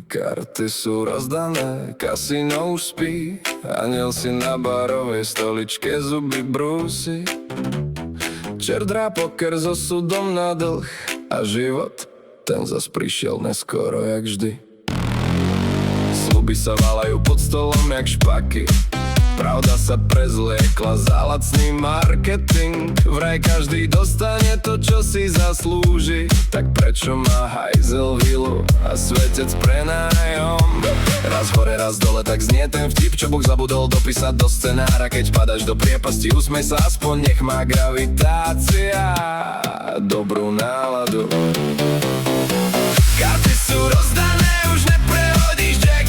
Karty sú rozdané, kasino už spí. Aniel si na barovej stoličke zuby brúsi. Čert hrá poker so súdom na dlh. A život, ten zas prišiel neskoro jak vždy. Sľuby sa valajú pod stolom jak špaky. Pravda sa prezliekla za lacný marketing. Vraj každý dostane to, čo si zaslúži. Tak prečo má hajzel vilu a svetec prenájom? Raz hore, raz dole, tak znie ten vtip, čo Boh zabudol dopísať do scenára. Keď padáš do priepasti, usmej sa, aspoň nech má gravitácia dobrú náladu. Karty sú rozdané, už neprehodíš jack.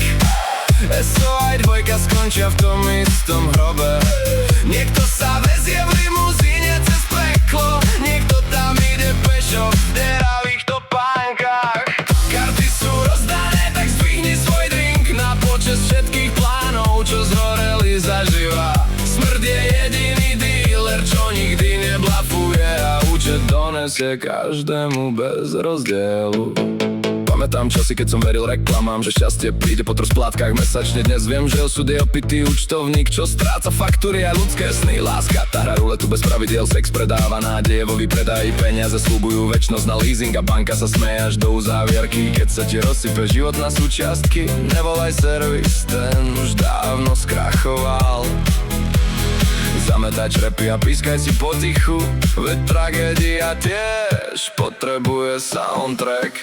SO aj dvojka skončia v tom istom hrobe. Niekto sa vezie v limuzíne cez peklo, niekto tam ide pešo v deravých topánkach. Karty sú rozdané, tak zdvihni svoj drink na počesť všetkých plánov, čo zhoreli zaživa. Smrť je jediný dealer, čo nikdy neblafuje a účet donesie každému bez rozdielu. Pamätám časy, keď som veril reklamám, že šťastie príde po splátkach mesačne. Dnes viem, že osud je opitý účtovník, čo stráca faktúry a ľudské sny. Láska, tá hra ruletu bez pravidiel, sex predáva nádeje vo výpredaji. Peniaze sľubujú večnosť na leasing a banka sa smeje až do uzávierky. Keď sa ti rozsype život na súčiastky, nevolaj servis, ten už dávno skrachoval. Zametaj črepy a pískaj si potichu, veď tragédia tiež potrebuje soundtrack.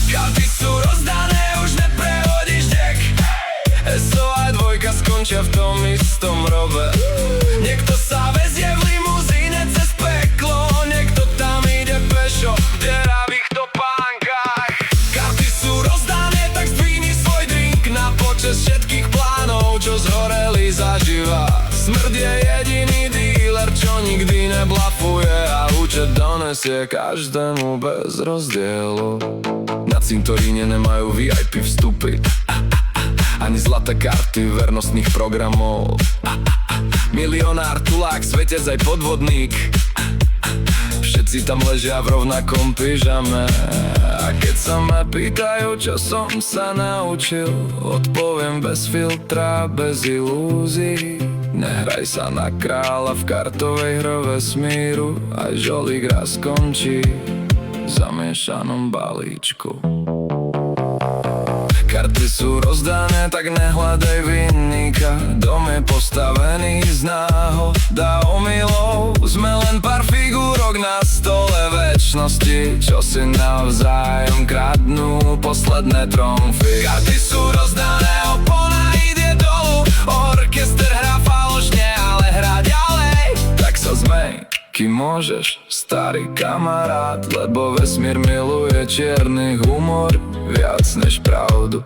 Karty sú rozdané, už neprehodíš deck. SO aj dvojka skončia v tom istom robe. Niekto sa vezie v limuzíne cez peklo, niekto tam ide pešo v deravých topánkach. Karty sú rozdané, tak zdvihni svoj drink na počesť všetkých plánov, čo zhoreli zaživa. Smrť je jediný dealer, čo nikdy neblafuje a účet donesie každému bez rozdielu. Na cintoríne nemajú VIP vstupy, ani zlaté karty vernostných programov. Milionár, tulák, svetec aj podvodník, všetci tam ležia v rovnakom pyžame. A keď sa ma pýtajú, čo som sa naučil, odpoviem bez filtra, bez ilúzií. Nehraj sa na kráľa v kartovej hre vesmíru, aj žolík raz skončí v zamiešanom balíčku. Karty sú rozdané, tak nehľadaj vinníka. Dom je postavený z náhod a omylov. Sme len pár figúrok na stole večnosti, čo si navzájom kradnú posledné tromfy. Karty sú rozdané, opona ide dolu, orchester hrá falošne, ale hrá ďalej. Tak sa zmej, kým môžeš, starý kamarát, lebo vesmír miluje čierny humor viac než pravdu.